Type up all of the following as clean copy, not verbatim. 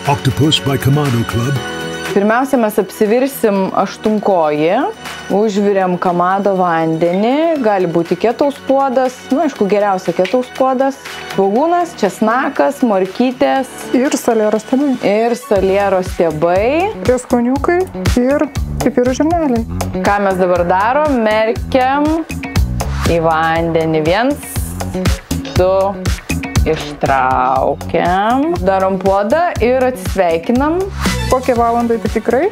Octopus by Kamado Club. Pirmiausia, mes apsivirsim aštunkojį, užviriam kamado vandenį, gali būti ketaus puodas, aišku, geriausia ketaus puodas, svogūnas, česnakas, morkytės ir salieros stiebai. Ir salieros stiebai. Prieskoniukai ir pipirų žirneliai. Ką mes dabar darom? Merkiam į vandenį. 1, 2, ištraukiam. Darom puodą ir atsisveikinam. Kokią valandą tai tikrai?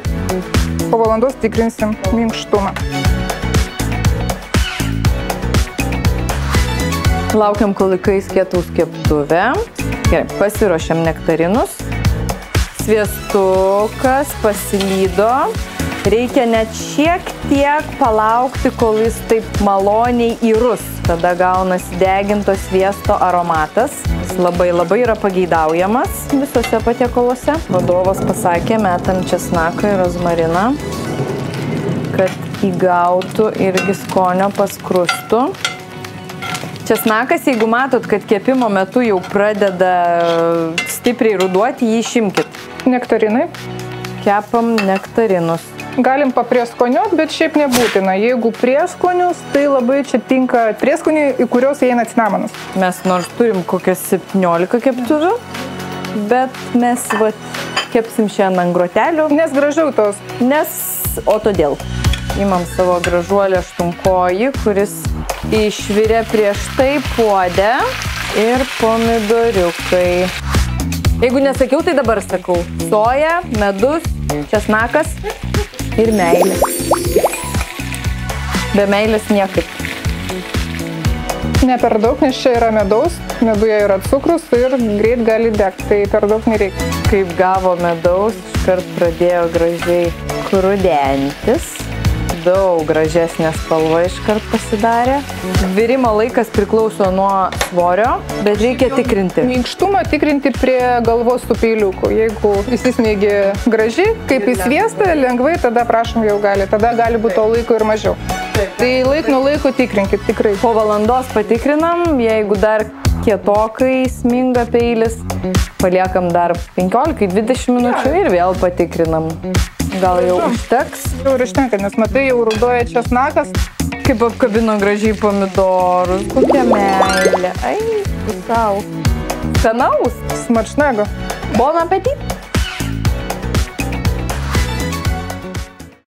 Po valandos tikrinsim minkštumą. Laukiam, kol įkais ketaus keptuvę. Gerai, pasiruošiam nektarinus. Sviestukas pasilydo. Reikia net šiek tiek palaukti, kol jis taip maloniai įrus. Tada gaunasi deginto sviesto aromatas. Jis labai yra pageidaujamas visose patiekaluose. Vadovas pasakė, metam česnaką ir rozmariną, kad įgautų irgi skonio paskrustų. Česnakas, jeigu matot, kad kepimo metu jau pradeda stipriai ruduoti, jį išimkit. Nektarinai. Kepam nektarinus. Galim paprieskoniuot, bet šiaip nebūtina. Jeigu prieskonius, tai labai čia tinka prieskoniai, į kurios įeina cinamonas. Mes nors turim kokias 17 keptuvių, bet mes kepsim šiandien ant grotelių. Nes gražiau tos. O todėl. Imam savo gražuolį aštunkojį, kuris išvirė prieš tai puodę ir pomidoriukai. Jeigu nesakiau, tai dabar sakau. Soja, medus, česnakas ir meilė. Be meilės niekaip. Ne per daug, nes čia yra medaus, meduje yra cukrus ir greit gali degti, tai per daug nereikia. Kaip gavo medaus, iškart pradėjo gražiai krudentis. Daug gražesnė spalva iškart pasidarė. Virimo laikas priklauso nuo svorio, bet reikia tikrinti. Minkštumą tikrinti prie galvos su peiliuku. Jeigu įsismėgi graži, kaip į sviestą, lengvai, tada prašom jau gali. Tada gali būti to laiko ir mažiau. Tai laik nuo laiko tikrinkit tikrai. Po valandos patikrinam, jeigu dar kietokai sminga peilis, paliekam dar 15-20 minučių ir vėl patikrinam. Gal jau užteks? Jau ir užtenka, nes matai, jau ruduoja česnakas. Kaip apkabino gražiai pomidorus. Kokia meilė. Ai, pusiau. Skanaus. Smačnego. Bon appetit.